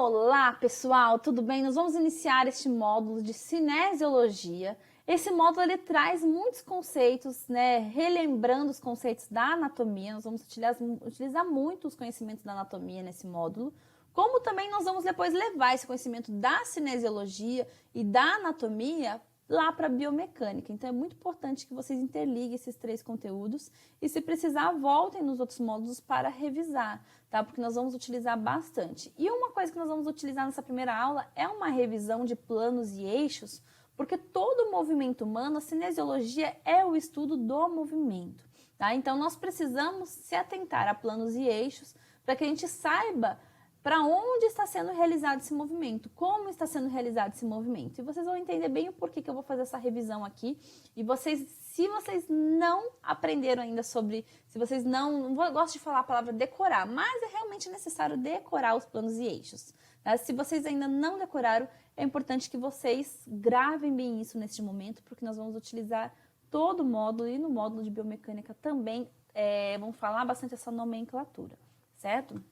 Olá, pessoal, tudo bem? Nós vamos iniciar este módulo de cinesiologia. Esse módulo ele traz muitos conceitos, né? Relembrando os conceitos da anatomia. Nós vamos utilizar muito os conhecimentos da anatomia nesse módulo. Como também nós vamos depois levar esse conhecimento da cinesiologia e da anatomia lá para a biomecânica. Então é muito importante que vocês interliguem esses três conteúdos e, se precisar, voltem nos outros módulos para revisar, tá? Porque nós vamos utilizar bastante. E uma coisa que nós vamos utilizar nessa primeira aula é uma revisão de planos e eixos, porque todo movimento humano, a cinesiologia é o estudo do movimento, tá? Então nós precisamos se atentar a planos e eixos para que a gente saiba para onde está sendo realizado esse movimento, como está sendo realizado esse movimento. E vocês vão entender bem o porquê que eu vou fazer essa revisão aqui. E vocês, se vocês não aprenderam ainda sobre, se vocês não gosto de falar a palavra decorar, mas é realmente necessário decorar os planos e eixos. Tá? Se vocês ainda não decoraram, é importante que vocês gravem bem isso neste momento, porque nós vamos utilizar todo o módulo, e no módulo de biomecânica também vamos falar bastante essa nomenclatura, certo?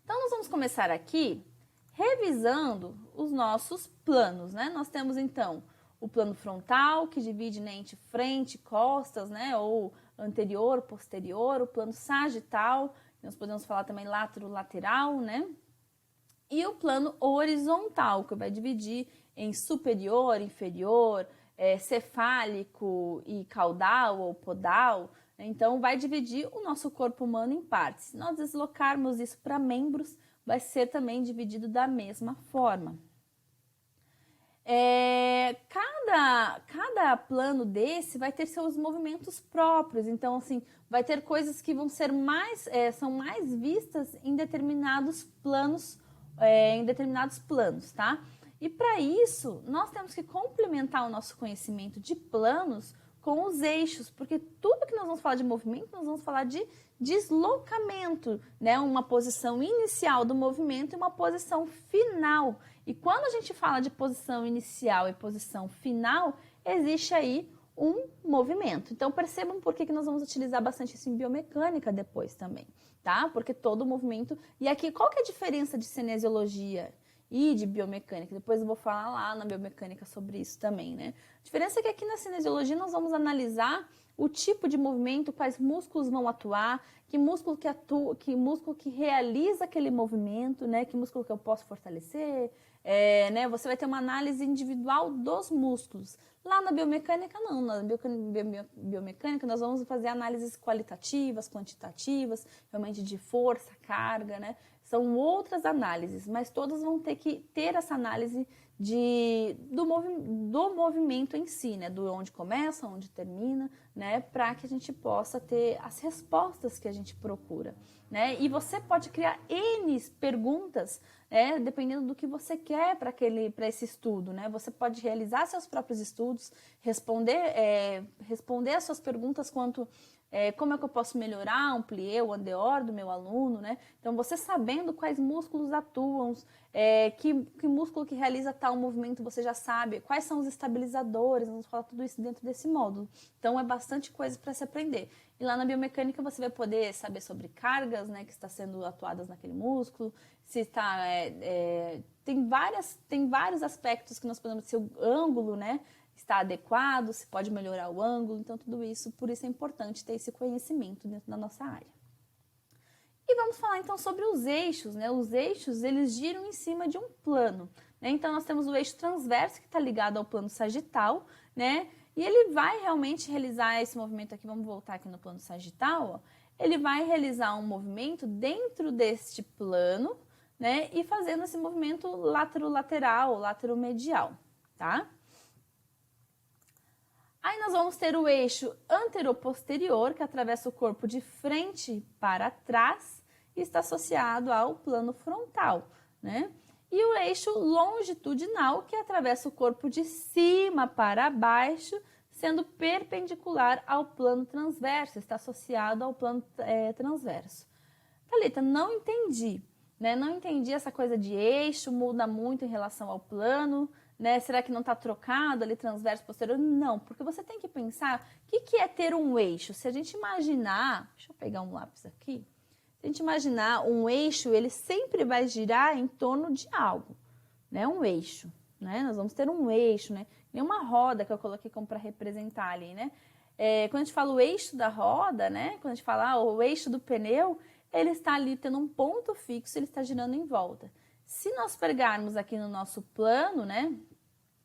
Então, nós vamos começar aqui revisando os nossos planos, né? Nós temos, então, o plano frontal, que divide, né, entre frente, costas, né, ou anterior, posterior, o plano sagital, nós podemos falar também lateral, né? E o plano horizontal, que vai dividir em superior, inferior, cefálico e caudal ou podal. Então, vai dividir o nosso corpo humano em partes. Se nós deslocarmos isso para membros, vai ser também dividido da mesma forma. Cada plano desse vai ter seus movimentos próprios. Então, assim, vai ter coisas que vão ser são mais vistas em determinados planos, tá? E para isso, nós temos que complementar o nosso conhecimento de planos com os eixos, porque tudo que nós vamos falar de movimento, nós vamos falar de deslocamento, né? Uma posição inicial do movimento e uma posição final. E quando a gente fala de posição inicial e posição final, existe aí um movimento. Então, percebam por que nós vamos utilizar bastante isso em biomecânica depois também, tá? Porque todo movimento... E aqui, qual que é a diferença de cinesiologia e de biomecânica? Depois eu vou falar lá na biomecânica sobre isso também, né? A diferença é que aqui na cinesiologia nós vamos analisar o tipo de movimento, quais músculos vão atuar, que músculo que atua, que músculo que realiza aquele movimento, né? Que músculo que eu posso fortalecer, né? Você vai ter uma análise individual dos músculos. Lá na biomecânica, não. Na biomecânica, nós vamos fazer análises qualitativas, quantitativas, realmente de força, carga, né? São outras análises, mas todas vão ter que ter essa análise do movimento em si, né? Do onde começa, onde termina, né? Para que a gente possa ter as respostas que a gente procura, né? E você pode criar N perguntas, né? Dependendo do que você quer para esse estudo, né? Você pode realizar seus próprios estudos, responder as suas perguntas quanto... como é que eu posso melhorar um plié, o andeor do meu aluno, né? Então, você sabendo quais músculos atuam, que músculo que realiza tal movimento, você já sabe, quais são os estabilizadores, vamos falar tudo isso dentro desse módulo. Então, é bastante coisa para se aprender. E lá na biomecânica, você vai poder saber sobre cargas, né, que está sendo atuadas naquele músculo, se está... tem vários aspectos que nós podemos... Se o ângulo, né, está adequado, se pode melhorar o ângulo, então tudo isso, por isso é importante ter esse conhecimento dentro da nossa área. E vamos falar então sobre os eixos, né? Os eixos, eles giram em cima de um plano, né? Então nós temos o eixo transverso que está ligado ao plano sagital, né? E ele vai realmente realizar esse movimento aqui, vamos voltar aqui no plano sagital, ó. Ele vai realizar um movimento dentro deste plano, né? E fazendo esse movimento lateral, lateromedial, tá? Aí nós vamos ter o eixo anteroposterior, que atravessa o corpo de frente para trás e está associado ao plano frontal, né? E o eixo longitudinal, que atravessa o corpo de cima para baixo, sendo perpendicular ao plano transverso, está associado ao plano transverso. Thalita, não entendi, né? Não entendi essa coisa de eixo, muda muito em relação ao plano... Né? Será que não está trocado ali transverso posterior? Não, porque você tem que pensar o que é ter um eixo. Se a gente imaginar, deixa eu pegar um lápis aqui, Se a gente imaginar um eixo, ele sempre vai girar em torno de algo, né? Um eixo, né? Nós vamos ter um eixo, né? E uma roda que eu coloquei como para representar ali, né? Quando a gente fala o eixo da roda, né? Quando a gente fala o eixo do pneu, ele está ali tendo um ponto fixo, ele está girando em volta. Se nós pegarmos aqui no nosso plano, né?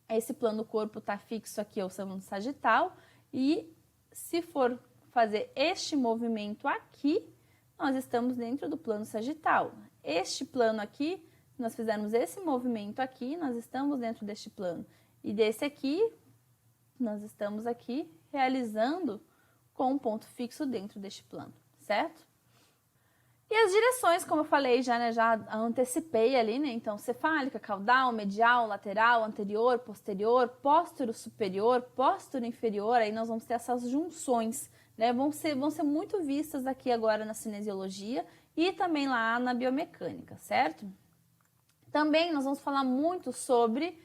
Esse plano corpo está fixo aqui, ou seja, no sagital, e se for fazer este movimento aqui, nós estamos dentro do plano sagital. Este plano aqui, se nós fizermos esse movimento aqui, nós estamos dentro deste plano. E desse aqui, nós estamos aqui realizando com um ponto fixo dentro deste plano, certo? E as direções, como eu falei já, né, já antecipei ali, né, então cefálica, caudal, medial, lateral, anterior, posterior, póstero superior, póstero inferior, aí nós vamos ter essas junções, né, vão ser muito vistas aqui agora na cinesiologia e também lá na biomecânica, certo? Também nós vamos falar muito sobre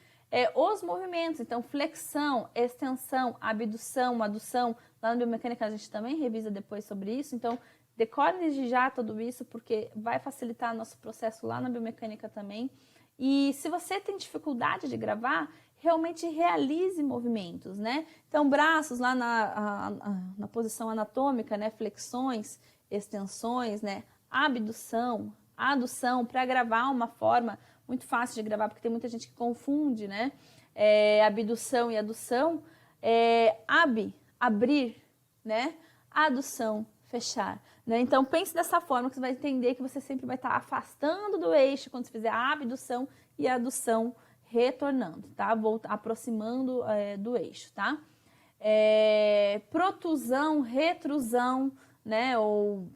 os movimentos, então flexão, extensão, abdução, adução, lá na biomecânica a gente também revisa depois sobre isso, então decore já tudo isso, porque vai facilitar nosso processo lá na biomecânica também. E se você tem dificuldade de gravar, realmente realize movimentos, né? Então, braços lá na posição anatômica, né? Flexões, extensões, né? Abdução, adução, para gravar uma forma muito fácil de gravar, porque tem muita gente que confunde, né? Abdução e adução. Abrir, né? Adução, fechar. Né? Então, pense dessa forma que você vai entender que você sempre vai estar afastando do eixo quando você fizer a abdução e a adução retornando, tá? Aproximando do eixo, tá? Protusão, retrusão, né? Ou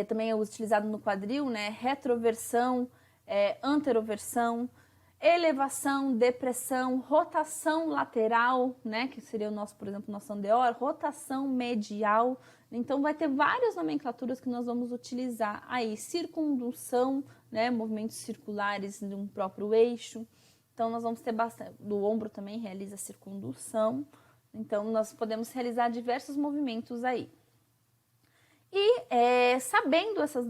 também é utilizado no quadril, né? Retroversão, anteroversão, elevação, depressão, rotação lateral, né? Que seria o nosso, por exemplo, nosso andeor, rotação medial. Então, vai ter várias nomenclaturas que nós vamos utilizar aí. Circundução, né? Movimentos circulares de um próprio eixo. Então, nós vamos ter bastante. Do ombro também realiza circundução. Então, nós podemos realizar diversos movimentos aí. E sabendo essas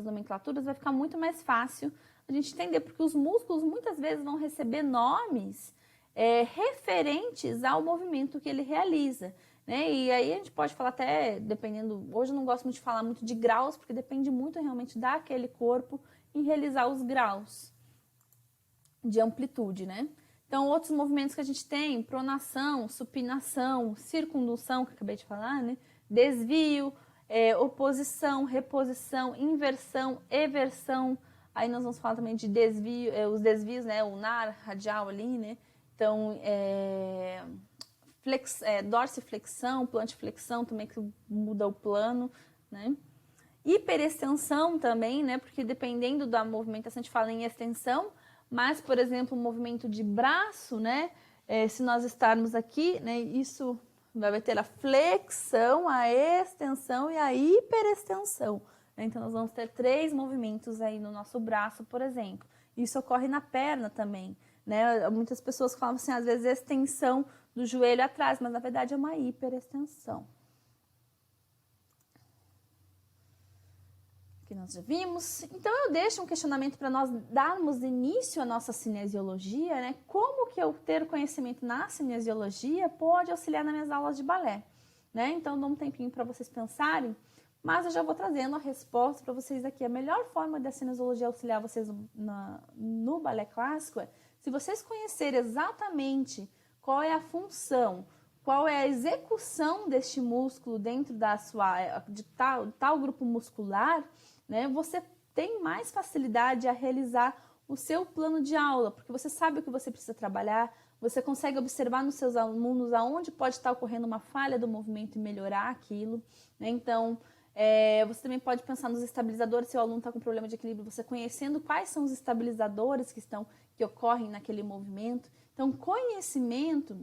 nomenclaturas, vai ficar muito mais fácil a gente entender, porque os músculos muitas vezes vão receber nomes referentes ao movimento que ele realiza. Né? E aí a gente pode falar até, dependendo, hoje eu não gosto muito de falar muito de graus, porque depende muito realmente daquele corpo em realizar os graus de amplitude, né? Então, outros movimentos que a gente tem, pronação, supinação, circundução, que eu acabei de falar, né? Desvio, oposição, reposição, inversão, eversão. Aí nós vamos falar também de desvio, os desvios, né? Ulnar, radial ali, né? Então, dorsiflexão, plantiflexão também, que muda o plano, né? Hiperextensão também, né? Porque dependendo da movimentação, a gente fala em extensão, mas, por exemplo, o movimento de braço, né? Se nós estarmos aqui, né? Isso vai ter a flexão, a extensão e a hiperextensão. Né? Então, nós vamos ter 3 movimentos aí no nosso braço, por exemplo. Isso ocorre na perna também, né? Muitas pessoas falam assim, às vezes, extensão do joelho atrás, mas na verdade é uma hiperextensão. Que nós já vimos. Então eu deixo um questionamento para nós darmos início à nossa cinesiologia, né? Como que eu ter conhecimento na cinesiologia pode auxiliar nas minhas aulas de balé, né? Então dou um tempinho para vocês pensarem, mas eu já vou trazendo a resposta para vocês aqui. A melhor forma da cinesiologia auxiliar vocês no balé clássico é se vocês conhecerem exatamente qual é a função, qual é a execução deste músculo dentro de tal grupo muscular, né? Você tem mais facilidade a realizar o seu plano de aula, porque você sabe o que você precisa trabalhar, você consegue observar nos seus alunos aonde pode estar ocorrendo uma falha do movimento e melhorar aquilo, né? Então, você também pode pensar nos estabilizadores, se o aluno está com problema de equilíbrio, você conhecendo quais são os estabilizadores que ocorrem naquele movimento. Então, conhecimento,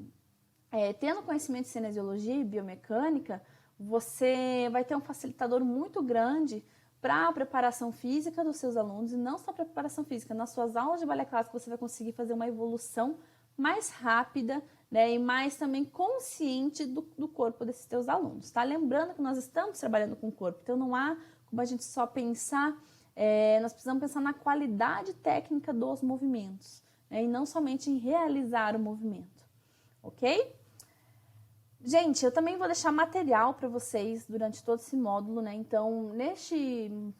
tendo conhecimento de cinesiologia e biomecânica, você vai ter um facilitador muito grande para a preparação física dos seus alunos, e não só para a preparação física, nas suas aulas de balé clássico você vai conseguir fazer uma evolução mais rápida, né, e mais também consciente do corpo desses teus alunos, tá? Lembrando que nós estamos trabalhando com o corpo, então não há como a gente só pensar, nós precisamos pensar na qualidade técnica dos movimentos, né? E não somente em realizar o movimento, ok? Gente, eu também vou deixar material para vocês durante todo esse módulo, né? Então,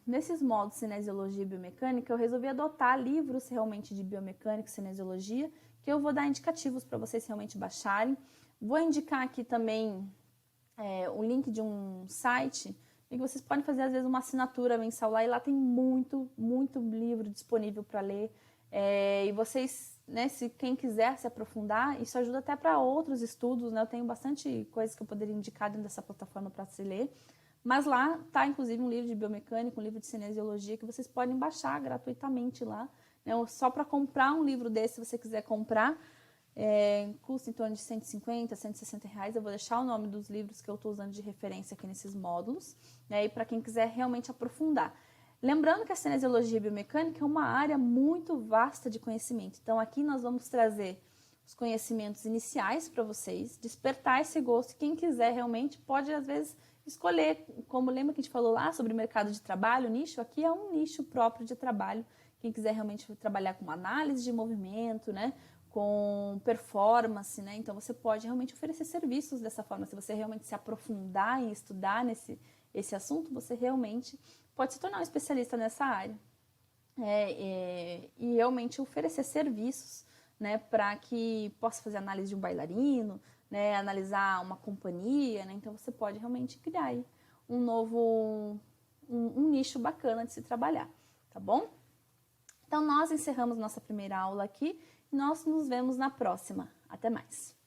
nesses módulos Cinesiologia e Biomecânica, eu resolvi adotar livros realmente de Biomecânica e Cinesiologia, que eu vou dar indicativos para vocês realmente baixarem. Vou indicar aqui também o link de um site em que vocês podem fazer, às vezes, uma assinatura mensal lá, e lá tem muito, muito livro disponível para ler. E vocês, né, se quem quiser se aprofundar, isso ajuda até para outros estudos, né? Eu tenho bastante coisas que eu poderia indicar dentro dessa plataforma para se ler. Mas lá está, inclusive, um livro de biomecânica, um livro de cinesiologia, que vocês podem baixar gratuitamente lá, né? Só para comprar um livro desse, se você quiser comprar, custa em torno de 150, 160 reais. Eu vou deixar o nome dos livros que eu estou usando de referência aqui nesses módulos, né? E para quem quiser realmente aprofundar. Lembrando que a cinesiologia e biomecânica é uma área muito vasta de conhecimento. Então, aqui nós vamos trazer os conhecimentos iniciais para vocês, despertar esse gosto. Quem quiser realmente pode, às vezes, escolher, como lembra que a gente falou lá sobre o mercado de trabalho, nicho, aqui é um nicho próprio de trabalho. Quem quiser realmente trabalhar com análise de movimento, né, com performance, né, então você pode realmente oferecer serviços dessa forma. Se você realmente se aprofundar e estudar esse assunto, você realmente pode se tornar um especialista nessa área, e realmente oferecer serviços, né, para que possa fazer análise de um bailarino, né, analisar uma companhia, né, então você pode realmente criar aí um nicho bacana de se trabalhar, tá bom? Então nós encerramos nossa primeira aula aqui e nós nos vemos na próxima. Até mais!